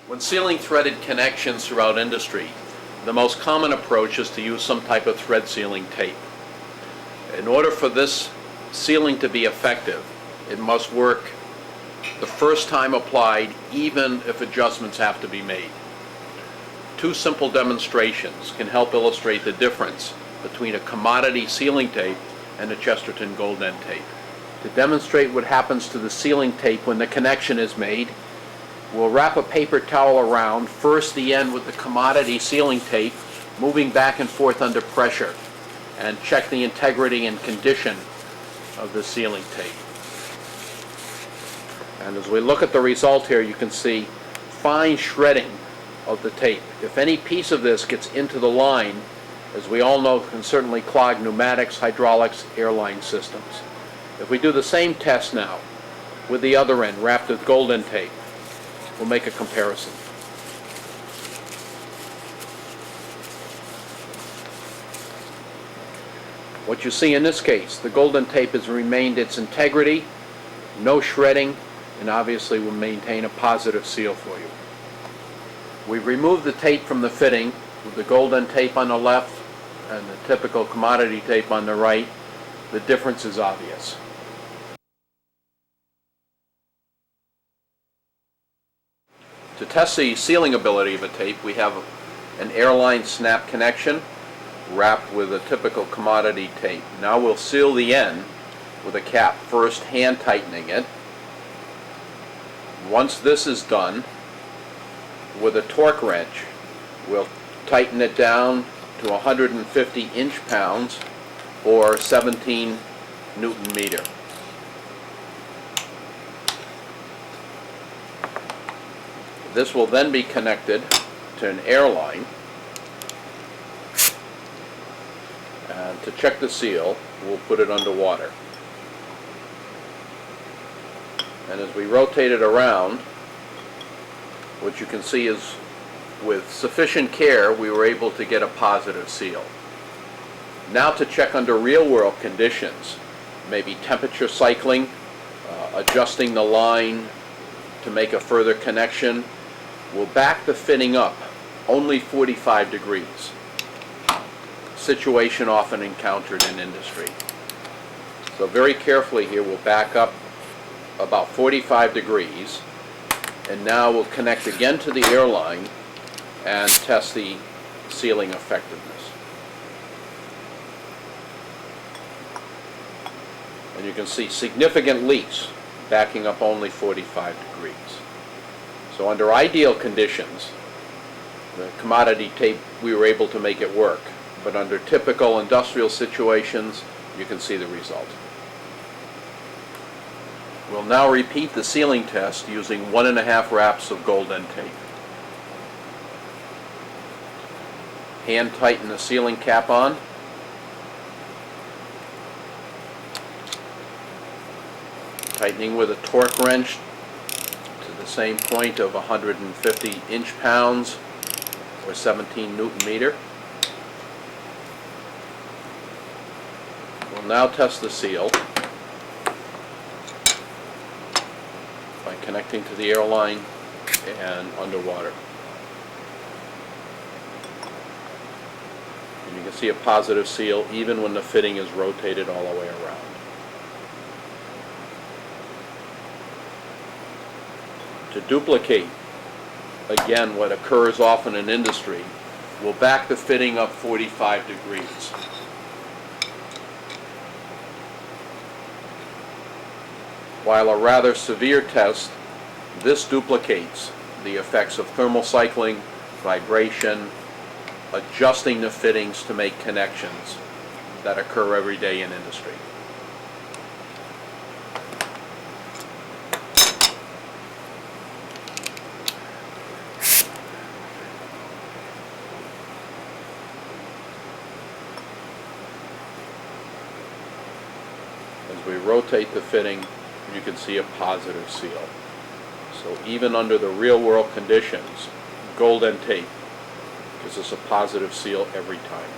When sealing threaded connections throughout industry, the most common approach is to use some type of thread sealing tape. In order for this sealing to be effective, it must work the first time applied, even if adjustments have to be made. Two simple demonstrations can help illustrate the difference between a commodity sealing tape and a Chesterton GoldEnd tape. To demonstrate what happens to the sealing tape when the connection is made, we'll wrap a paper towel around, first the end with the commodity sealing tape, moving back and forth under pressure, and check the integrity and condition of the sealing tape. And as we look at the result here, you can see fine shredding of the tape. If any piece of this gets into the line, as we all know, can certainly clog pneumatics, hydraulics, airline systems. If we do the same test now with the other end wrapped with GoldEnd tape, we'll make a comparison. What you see in this case, the GoldEnd tape has remained its integrity, no shredding, and obviously will maintain a positive seal for you. We've removed the tape from the fitting with the GoldEnd tape on the left and the typical commodity tape on the right. The difference is obvious. To test the sealing ability of a tape, we have an airline snap connection wrapped with a typical commodity tape. Now we'll seal the end with a cap, first hand tightening it. Once this is done, with a torque wrench, we'll tighten it down to 150 inch-pounds or 17 Newton-meter. This will then be connected to an airline. And to check the seal, we'll put it underwater. And as we rotate it around, what you can see is with sufficient care, we were able to get a positive seal. Now to check under real-world conditions, maybe temperature cycling, adjusting the line to make a further connection, we'll back the fitting up only 45 degrees. Situation often encountered in industry. So very carefully here, we'll back up about 45 degrees, and now we'll connect again to the airline and test the sealing effectiveness. And you can see significant leaks backing up only 45 degrees. So under ideal conditions, the commodity tape, we were able to make it work. But under typical industrial situations, you can see the result. We'll now repeat the sealing test using 1.5 wraps of GoldEnd tape. Hand tighten the sealing cap on. Tightening with a torque wrench to the same point of 150 inch-pounds or 17 Newton-meter. We'll now test the seal by connecting to the airline and underwater. And you can see a positive seal even when the fitting is rotated all the way around. To duplicate, again, what occurs often in industry, we'll back the fitting up 45 degrees. While a rather severe test, this duplicates the effects of thermal cycling, vibration, adjusting the fittings to make connections that occur every day in industry. As we rotate the fitting, you can see a positive seal. So even under the real-world conditions, GoldEnd tape gives us a positive seal every time.